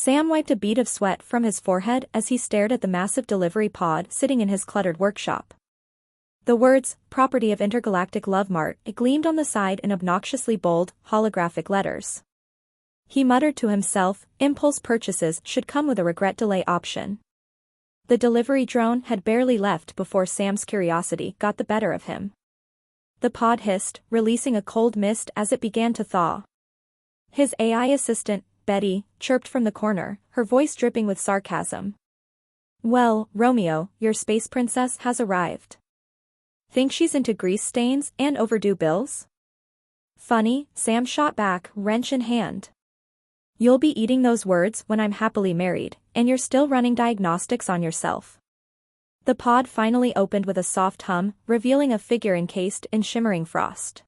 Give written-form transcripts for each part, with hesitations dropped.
Sam wiped a bead of sweat from his forehead as he stared at the massive delivery pod sitting in his cluttered workshop. The words, "Property of Intergalactic Love Mart," gleamed on the side in obnoxiously bold, holographic letters. He muttered to himself, impulse purchases should come with a regret delay option. The delivery drone had barely left before Sam's curiosity got the better of him. The pod hissed, releasing a cold mist as it began to thaw. His AI assistant, Betty, chirped from the corner, her voice dripping with sarcasm. "Well, Romeo, your space princess has arrived. Think she's into grease stains and overdue bills?" "Funny," Sam shot back, wrench in hand. "You'll be eating those words when I'm happily married, and you're still running diagnostics on yourself." The pod finally opened with a soft hum, revealing a figure encased in shimmering frost.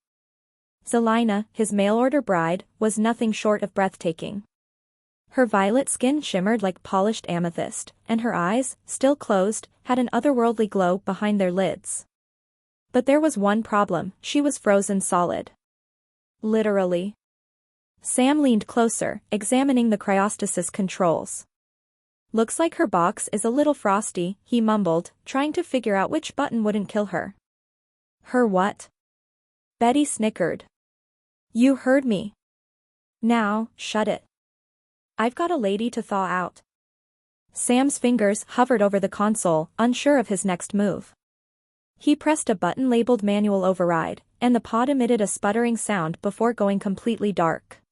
Zelina, his mail-order bride, was nothing short of breathtaking. Her violet skin shimmered like polished amethyst, and her eyes, still closed, had an otherworldly glow behind their lids. But there was one problem: she was frozen solid. Literally. Sam leaned closer, examining the cryostasis controls. "Looks like her box is a little frosty," he mumbled, trying to figure out which button wouldn't kill her. "Her what?" Betty snickered. "You heard me. Now, shut it. I've got a lady to thaw out." Sam's fingers hovered over the console, unsure of his next move. He pressed a button labeled manual override, and the pod emitted a sputtering sound before going completely dark.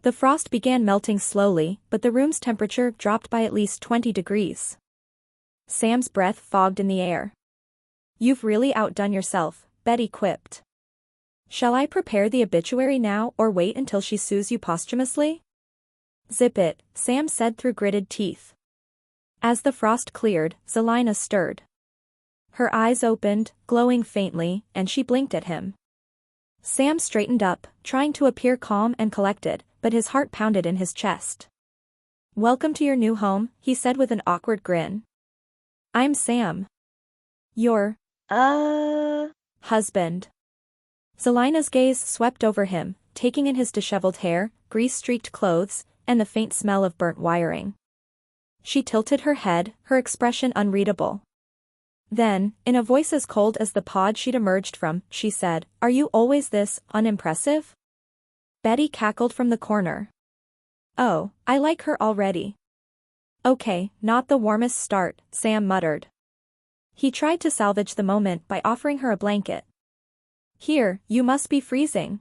The frost began melting slowly, but the room's temperature dropped by at least 20 degrees. Sam's breath fogged in the air. "You've really outdone yourself," Betty quipped. "Shall I prepare the obituary now or wait until she sues you posthumously?" "Zip it," Sam said through gritted teeth. As the frost cleared, Zelina stirred. Her eyes opened, glowing faintly, and she blinked at him. Sam straightened up, trying to appear calm and collected, but his heart pounded in his chest. "Welcome to your new home," he said with an awkward grin. "I'm Sam. Your, husband." Zelina's gaze swept over him, taking in his disheveled hair, grease-streaked clothes, and the faint smell of burnt wiring. She tilted her head, her expression unreadable. Then, in a voice as cold as the pod she'd emerged from, she said, "Are you always this unimpressive?" Betty cackled from the corner. "Oh, I like her already." "Okay, not the warmest start," Sam muttered. He tried to salvage the moment by offering her a blanket. "Here, you must be freezing."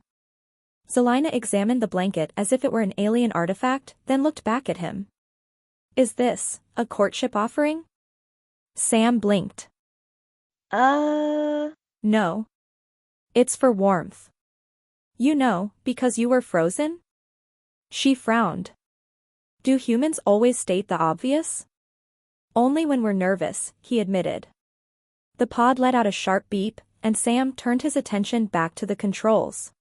Zelina examined the blanket as if it were an alien artifact, then looked back at him. "Is this a courtship offering?" Sam blinked. No. It's for warmth." "You know, because you were frozen?" She frowned. "Do humans always state the obvious?" "Only when we're nervous," he admitted. The pod let out a sharp beep, and Sam turned his attention back to the controls.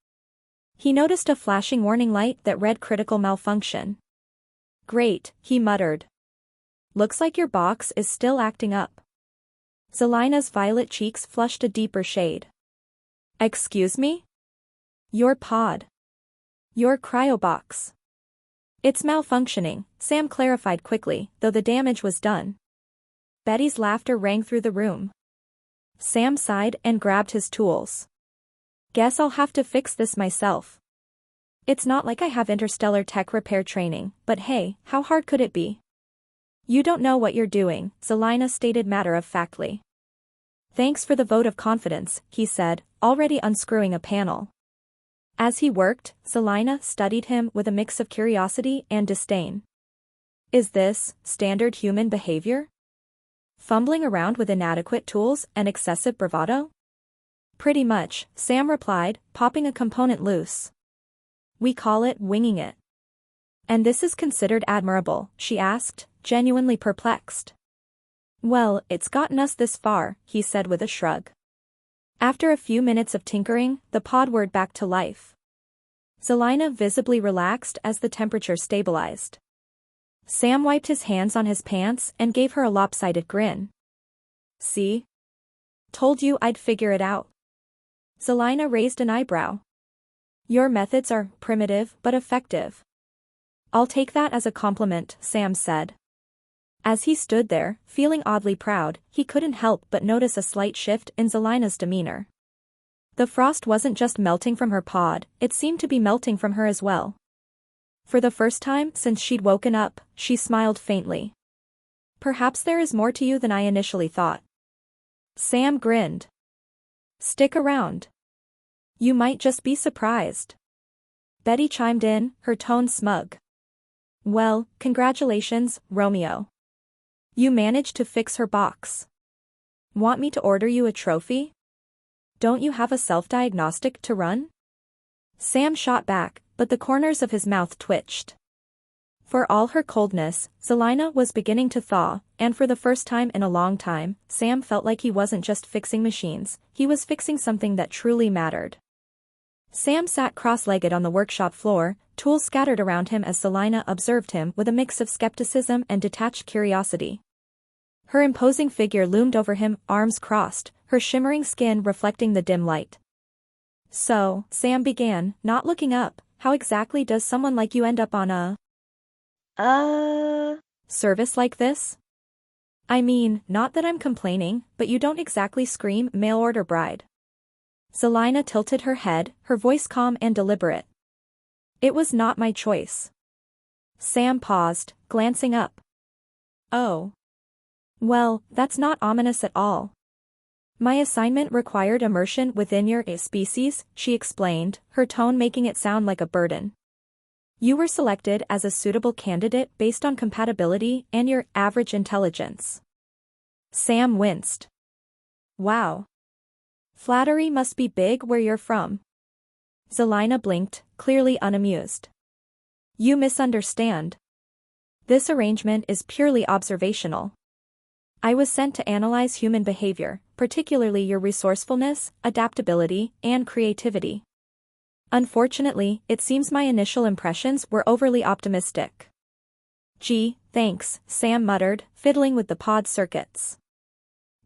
He noticed a flashing warning light that read critical malfunction. "Great," he muttered. "Looks like your box is still acting up." Zelina's violet cheeks flushed a deeper shade. "Excuse me?" "Your pod. Your cryobox. It's malfunctioning," Sam clarified quickly, though the damage was done. Betty's laughter rang through the room. Sam sighed and grabbed his tools. "Guess I'll have to fix this myself. It's not like I have interstellar tech repair training, but hey, how hard could it be?" "You don't know what you're doing," Zelina stated matter-of-factly. "Thanks for the vote of confidence," he said, already unscrewing a panel. As he worked, Zelina studied him with a mix of curiosity and disdain. "Is this standard human behavior? Fumbling around with inadequate tools and excessive bravado?" "Pretty much," Sam replied, popping a component loose. "We call it winging it." "And this is considered admirable?" she asked, genuinely perplexed. "Well, it's gotten us this far," he said with a shrug. After a few minutes of tinkering, the pod whirred back to life. Zelina visibly relaxed as the temperature stabilized. Sam wiped his hands on his pants and gave her a lopsided grin. "See? Told you I'd figure it out." Zelina raised an eyebrow. "Your methods are primitive but effective." I'll take that as a compliment, Sam said. As he stood there, feeling oddly proud, he couldn't help but notice a slight shift in Zelina's demeanor. The frost wasn't just melting from her pod, it seemed to be melting from her as well. For the first time since she'd woken up, she smiled faintly. Perhaps there is more to you than I initially thought. Sam grinned. Stick around. You might just be surprised. Betty chimed in, her tone smug. Well, congratulations, Romeo. You managed to fix her box. Want me to order you a trophy? Don't you have a self-diagnostic to run? Sam shot back, but the corners of his mouth twitched. For all her coldness, Zelina was beginning to thaw, and for the first time in a long time, Sam felt like he wasn't just fixing machines, he was fixing something that truly mattered. Sam sat cross-legged on the workshop floor, tools scattered around him as Zelina observed him with a mix of skepticism and detached curiosity. Her imposing figure loomed over him, arms crossed, her shimmering skin reflecting the dim light. So, Sam began, not looking up, how exactly does someone like you end up on a service like this? I mean, not that I'm complaining, but you don't exactly scream mail-order bride. Zelina tilted her head, her voice calm and deliberate. It was not my choice. Sam paused, glancing up. Oh. Well, that's not ominous at all. My assignment required immersion within your species, she explained, her tone making it sound like a burden. You were selected as a suitable candidate based on compatibility and your average intelligence. Sam winced. Wow. Flattery must be big where you're from. Zelina blinked, clearly unamused. You misunderstand. This arrangement is purely observational. I was sent to analyze human behavior, particularly your resourcefulness, adaptability, and creativity. Unfortunately, it seems my initial impressions were overly optimistic. Gee, thanks, Sam muttered, fiddling with the pod circuits.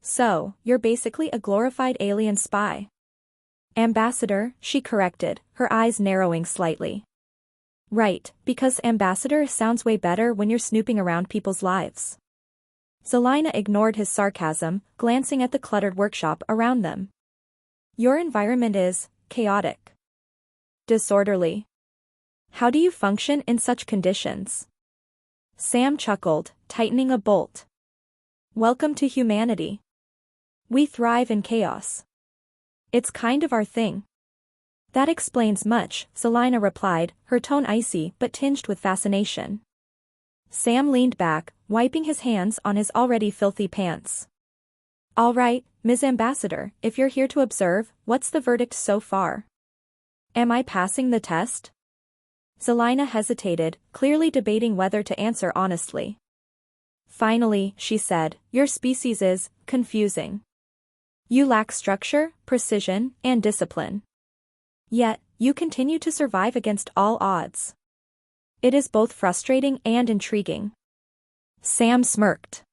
So, you're basically a glorified alien spy. Ambassador, she corrected, her eyes narrowing slightly. Right, because ambassador sounds way better when you're snooping around people's lives. Zelina ignored his sarcasm, glancing at the cluttered workshop around them. Your environment is chaotic. Disorderly. How do you function in such conditions? Sam chuckled, tightening a bolt. Welcome to humanity. We thrive in chaos. It's kind of our thing. That explains much, Zelina replied, her tone icy but tinged with fascination. Sam leaned back, wiping his hands on his already filthy pants. All right, Ms. Ambassador, if you're here to observe, what's the verdict so far? Am I passing the test? Zelina hesitated, clearly debating whether to answer honestly. Finally, she said, your species is confusing. You lack structure, precision, and discipline. Yet, you continue to survive against all odds. It is both frustrating and intriguing. Sam smirked.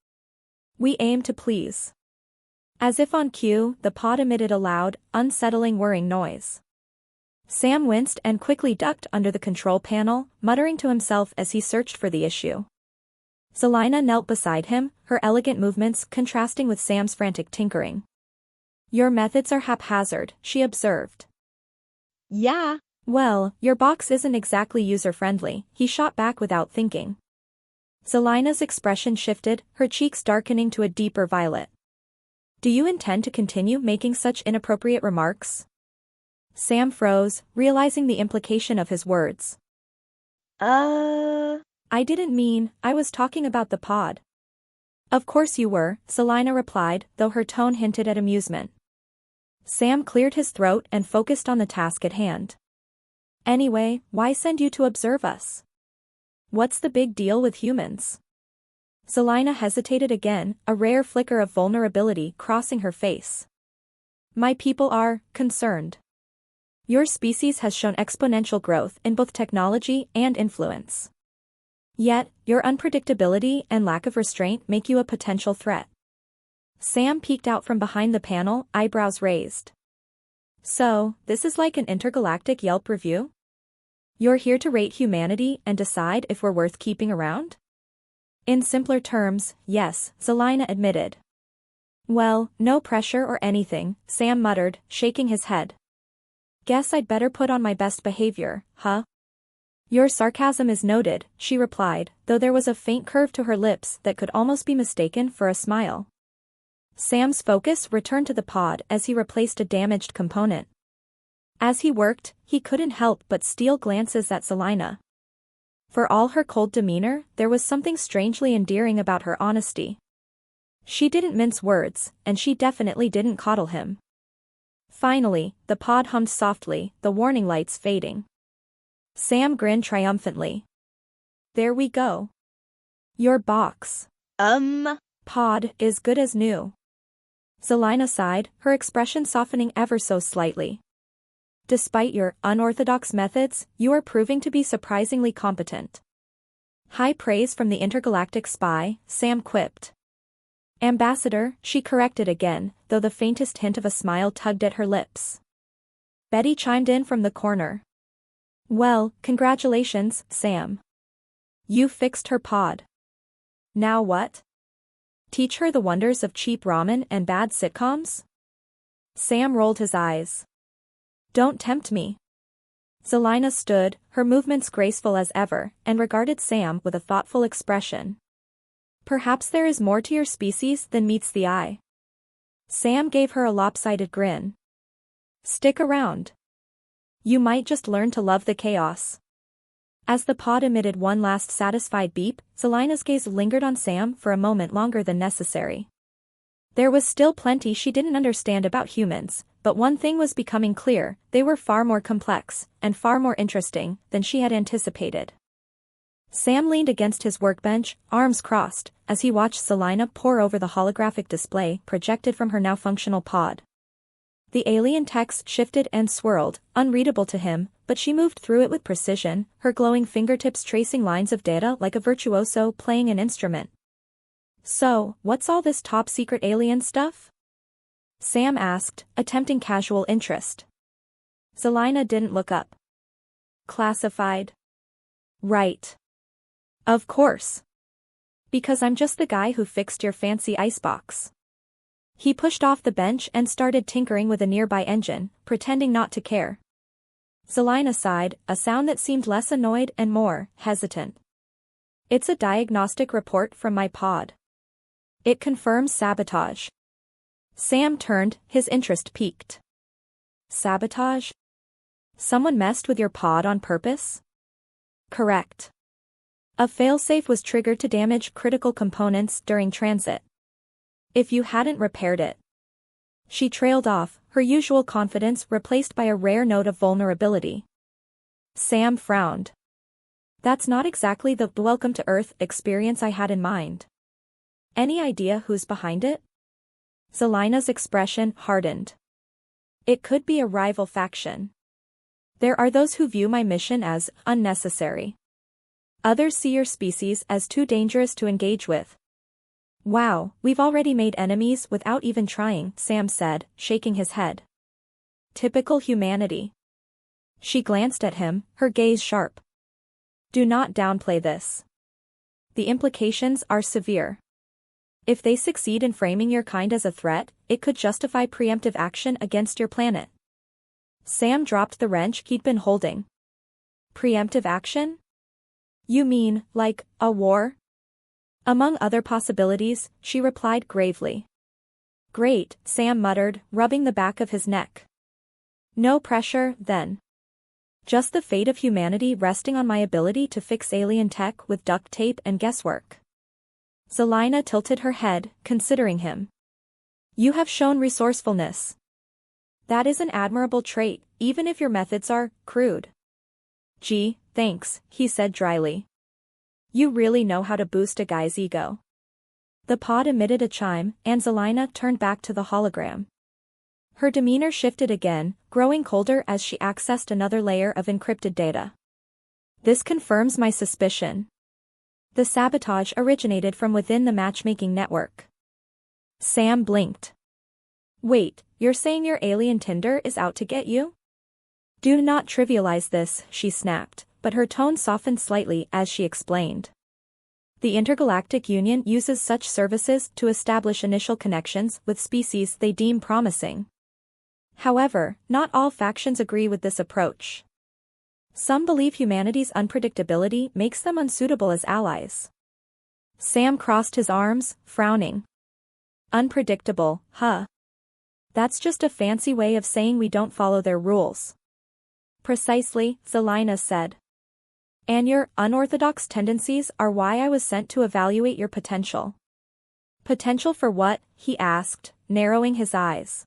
We aim to please. As if on cue, the pod emitted a loud, unsettling whirring noise. Sam winced and quickly ducked under the control panel, muttering to himself as he searched for the issue. Zelina knelt beside him, her elegant movements contrasting with Sam's frantic tinkering. Your methods are haphazard, she observed. Yeah. Well, your box isn't exactly user-friendly, he shot back without thinking. Zelina's expression shifted, her cheeks darkening to a deeper violet. Do you intend to continue making such inappropriate remarks? Sam froze, realizing the implication of his words. I didn't mean, I was talking about the pod. Of course you were, Zelina replied, though her tone hinted at amusement. Sam cleared his throat and focused on the task at hand. Anyway, why send you to observe us? What's the big deal with humans? Zelina hesitated again, a rare flicker of vulnerability crossing her face. My people are concerned. Your species has shown exponential growth in both technology and influence. Yet, your unpredictability and lack of restraint make you a potential threat. Sam peeked out from behind the panel, eyebrows raised. So, this is like an intergalactic Yelp review? You're here to rate humanity and decide if we're worth keeping around? In simpler terms, yes, Zelina admitted. Well, no pressure or anything, Sam muttered, shaking his head. Guess I'd better put on my best behavior, huh? Your sarcasm is noted, she replied, though there was a faint curve to her lips that could almost be mistaken for a smile. Sam's focus returned to the pod as he replaced a damaged component. As he worked, he couldn't help but steal glances at Zelina. For all her cold demeanor, there was something strangely endearing about her honesty. She didn't mince words, and she definitely didn't coddle him. Finally, the pod hummed softly, the warning lights fading. Sam grinned triumphantly. There we go. Your box. Pod is good as new. Zelina sighed, her expression softening ever so slightly. Despite your unorthodox methods, you are proving to be surprisingly competent. High praise from the intergalactic spy, Sam quipped. Ambassador, she corrected again, though the faintest hint of a smile tugged at her lips. Betty chimed in from the corner. Well, congratulations, Sam. You fixed her pod. Now what? Teach her the wonders of cheap ramen and bad sitcoms? Sam rolled his eyes. Don't tempt me. Zelina stood, her movements graceful as ever, and regarded Sam with a thoughtful expression. Perhaps there is more to your species than meets the eye. Sam gave her a lopsided grin. Stick around. You might just learn to love the chaos. As the pod emitted one last satisfied beep, Zelina's gaze lingered on Sam for a moment longer than necessary. There was still plenty she didn't understand about humans, but one thing was becoming clear, they were far more complex, and far more interesting, than she had anticipated. Sam leaned against his workbench, arms crossed, as he watched Zelina pore over the holographic display projected from her now functional pod. The alien text shifted and swirled, unreadable to him, but she moved through it with precision, her glowing fingertips tracing lines of data like a virtuoso playing an instrument. So, what's all this top-secret alien stuff? Sam asked, attempting casual interest. Zelina didn't look up. Classified. Right. Of course. Because I'm just the guy who fixed your fancy icebox. He pushed off the bench and started tinkering with a nearby engine, pretending not to care. Zelina sighed, a sound that seemed less annoyed and more hesitant. It's a diagnostic report from my pod. It confirms sabotage. Sam turned, his interest piqued. Sabotage? Someone messed with your pod on purpose? Correct. A failsafe was triggered to damage critical components during transit. If you hadn't repaired it. She trailed off, her usual confidence replaced by a rare note of vulnerability. Sam frowned. That's not exactly the welcome to Earth experience I had in mind. Any idea who's behind it? Zelina's expression hardened. It could be a rival faction. There are those who view my mission as unnecessary. Others see your species as too dangerous to engage with. Wow, we've already made enemies without even trying, Sam said, shaking his head. Typical humanity. She glanced at him, her gaze sharp. Do not downplay this. The implications are severe. If they succeed in framing your kind as a threat, it could justify preemptive action against your planet. Sam dropped the wrench he'd been holding. Preemptive action? You mean, like, a war? Among other possibilities, she replied gravely. Great, Sam muttered, rubbing the back of his neck. No pressure, then. Just the fate of humanity resting on my ability to fix alien tech with duct tape and guesswork. Zelina tilted her head, considering him. You have shown resourcefulness. That is an admirable trait, even if your methods are crude. Gee, thanks, he said dryly. You really know how to boost a guy's ego. The pod emitted a chime, and Zelina turned back to the hologram. Her demeanor shifted again, growing colder as she accessed another layer of encrypted data. This confirms my suspicion. The sabotage originated from within the matchmaking network. Sam blinked. Wait, you're saying your alien Tinder is out to get you? Do not trivialize this, she snapped, but her tone softened slightly as she explained. The Intergalactic Union uses such services to establish initial connections with species they deem promising. However, not all factions agree with this approach. Some believe humanity's unpredictability makes them unsuitable as allies. Sam crossed his arms, frowning. Unpredictable, huh? That's just a fancy way of saying we don't follow their rules. Precisely, Zelina said. And your unorthodox tendencies are why I was sent to evaluate your potential. Potential for what? He asked, narrowing his eyes.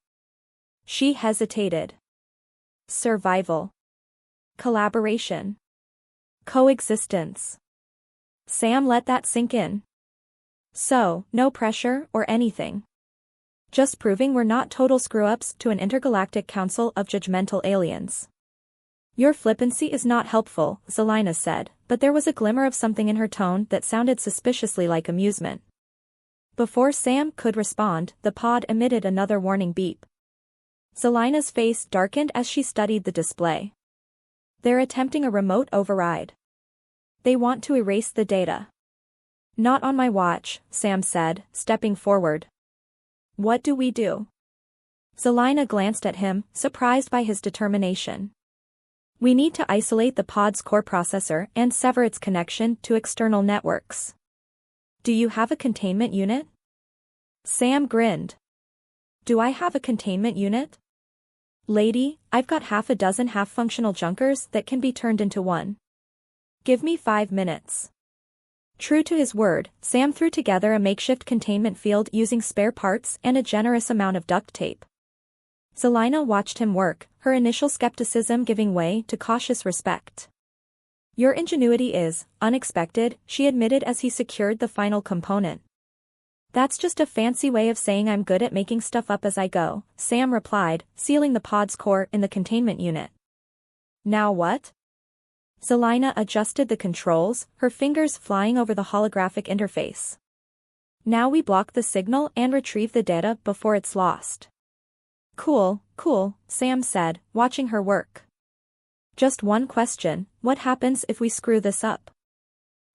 She hesitated. Survival. Collaboration. Coexistence. Sam let that sink in. So, no pressure or anything. Just proving we're not total screw-ups to an intergalactic council of judgmental aliens. Your flippancy is not helpful, Zelina said, but there was a glimmer of something in her tone that sounded suspiciously like amusement. Before Sam could respond, the pod emitted another warning beep. Zelina's face darkened as she studied the display. They're attempting a remote override. They want to erase the data. Not on my watch, Sam said, stepping forward. What do we do? Zelina glanced at him, surprised by his determination. We need to isolate the pod's core processor and sever its connection to external networks. Do you have a containment unit? Sam grinned. Do I have a containment unit? Lady, I've got half a dozen half-functional junkers that can be turned into one. Give me 5 minutes. True to his word, Sam threw together a makeshift containment field using spare parts and a generous amount of duct tape. Zelina watched him work, her initial skepticism giving way to cautious respect. Your ingenuity is unexpected, she admitted as he secured the final component. That's just a fancy way of saying I'm good at making stuff up as I go, Sam replied, sealing the pod's core in the containment unit. Now what? Zelina adjusted the controls, her fingers flying over the holographic interface. Now we block the signal and retrieve the data before it's lost. Cool, Sam said, watching her work. Just one question, what happens if we screw this up?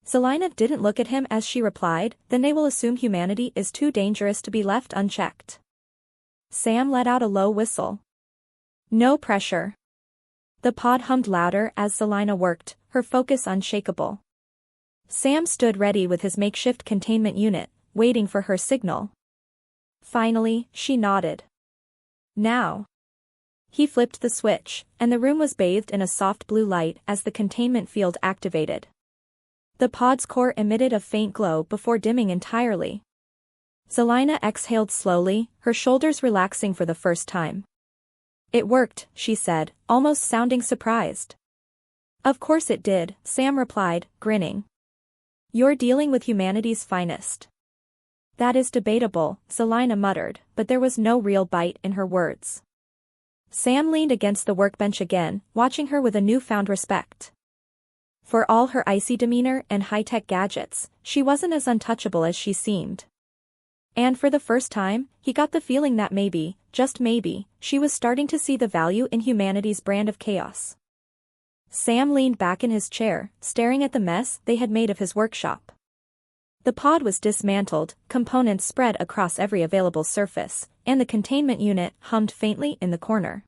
Zelina didn't look at him as she replied, then they will assume humanity is too dangerous to be left unchecked. Sam let out a low whistle. No pressure. The pod hummed louder as Zelina worked, her focus unshakable. Sam stood ready with his makeshift containment unit, waiting for her signal. Finally, she nodded. Now. He flipped the switch, and the room was bathed in a soft blue light as the containment field activated. The pod's core emitted a faint glow before dimming entirely. Zelina exhaled slowly, her shoulders relaxing for the first time. It worked, she said, almost sounding surprised. Of course it did, Sam replied, grinning. You're dealing with humanity's finest. That is debatable, Zelina muttered, but there was no real bite in her words. Sam leaned against the workbench again, watching her with a newfound respect. For all her icy demeanor and high-tech gadgets, she wasn't as untouchable as she seemed. And for the first time, he got the feeling that maybe, just maybe, she was starting to see the value in humanity's brand of chaos. Sam leaned back in his chair, staring at the mess they had made of his workshop. The pod was dismantled, components spread across every available surface, and the containment unit hummed faintly in the corner.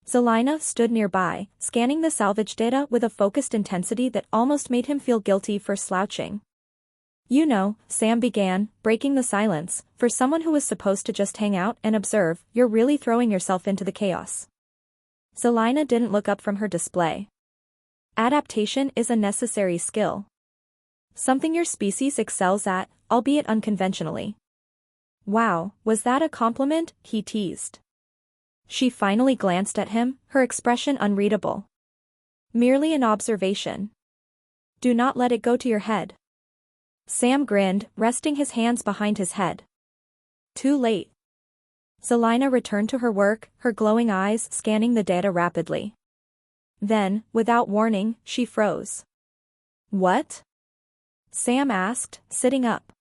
Zelina stood nearby, scanning the salvage data with a focused intensity that almost made him feel guilty for slouching. You know, Sam began, breaking the silence, for someone who was supposed to just hang out and observe, you're really throwing yourself into the chaos. Zelina didn't look up from her display. Adaptation is a necessary skill. Something your species excels at, albeit unconventionally. Wow, was that a compliment? He teased. She finally glanced at him, her expression unreadable. Merely an observation. Do not let it go to your head. Sam grinned, resting his hands behind his head. Too late. Zelina returned to her work, her glowing eyes scanning the data rapidly. Then, without warning, she froze. What? Sam asked, sitting up.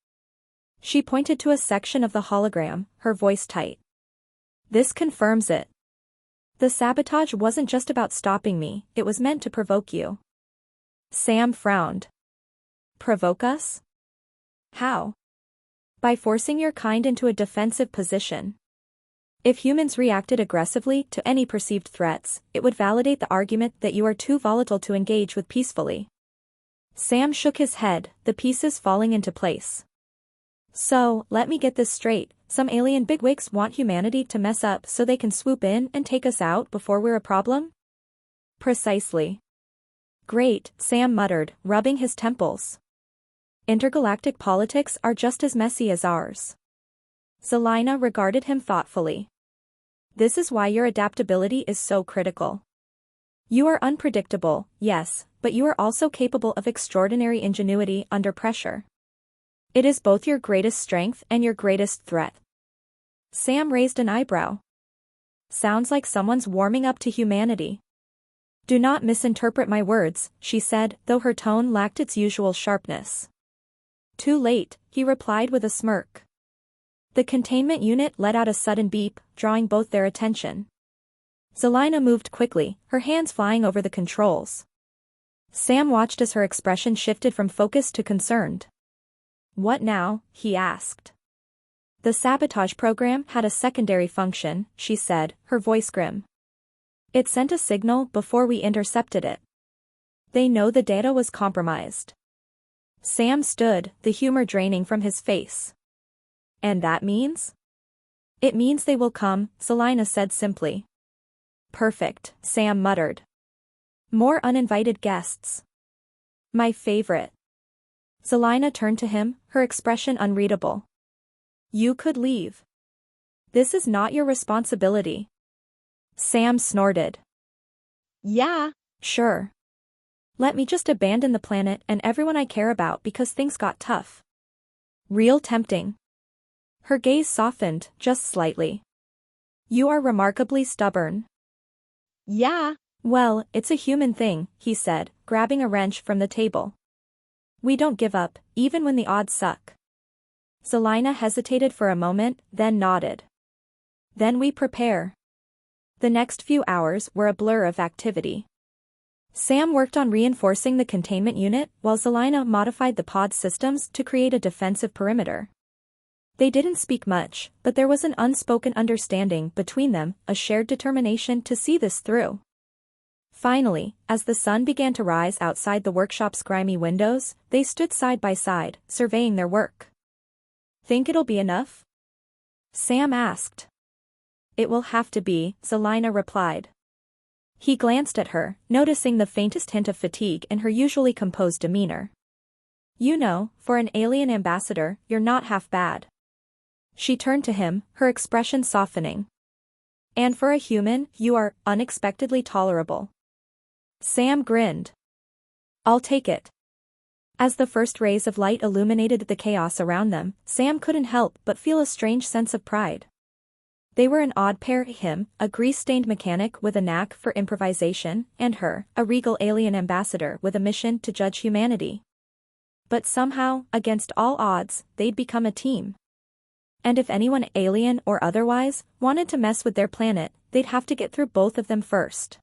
She pointed to a section of the hologram, her voice tight. This confirms it. The sabotage wasn't just about stopping me, it was meant to provoke you. Sam frowned. Provoke us? How? By forcing your kind into a defensive position. If humans reacted aggressively to any perceived threats, it would validate the argument that you are too volatile to engage with peacefully. Sam shook his head, the pieces falling into place. So, let me get this straight, some alien bigwigs want humanity to mess up so they can swoop in and take us out before we're a problem? Precisely. Great, Sam muttered, rubbing his temples. Intergalactic politics are just as messy as ours. Zelina regarded him thoughtfully. This is why your adaptability is so critical. You are unpredictable, yes, but you are also capable of extraordinary ingenuity under pressure. It is both your greatest strength and your greatest threat. Sam raised an eyebrow. Sounds like someone's warming up to humanity. Do not misinterpret my words, she said, though her tone lacked its usual sharpness. Too late, he replied with a smirk. The containment unit let out a sudden beep, drawing both their attention. Zelina moved quickly, her hands flying over the controls. Sam watched as her expression shifted from focused to concerned. What now? He asked. The sabotage program had a secondary function, she said, her voice grim. It sent a signal before we intercepted it. They know the data was compromised. Sam stood, the humor draining from his face. And that means? It means they will come, Zelina said simply. Perfect, Sam muttered. More uninvited guests. My favorite. Zelina turned to him, her expression unreadable. You could leave. This is not your responsibility. Sam snorted. Yeah, sure. Let me just abandon the planet and everyone I care about because things got tough. Real tempting. Her gaze softened, just slightly. You are remarkably stubborn. Yeah. Well, it's a human thing, he said, grabbing a wrench from the table. We don't give up, even when the odds suck. Zelina hesitated for a moment, then nodded. Then we prepare. The next few hours were a blur of activity. Sam worked on reinforcing the containment unit while Zelina modified the pod systems to create a defensive perimeter. They didn't speak much, but there was an unspoken understanding between them, a shared determination to see this through. Finally, as the sun began to rise outside the workshop's grimy windows, they stood side by side, surveying their work. Think it'll be enough? Sam asked. It will have to be, Zelina replied. He glanced at her, noticing the faintest hint of fatigue in her usually composed demeanor. You know, for an alien ambassador, you're not half bad. She turned to him, her expression softening. And for a human, you are unexpectedly tolerable. Sam grinned. I'll take it. As the first rays of light illuminated the chaos around them, Sam couldn't help but feel a strange sense of pride. They were an odd pair, him, a grease-stained mechanic with a knack for improvisation, and her, a regal alien ambassador with a mission to judge humanity. But somehow, against all odds, they'd become a team. And if anyone alien or otherwise wanted to mess with their planet, they'd have to get through both of them first.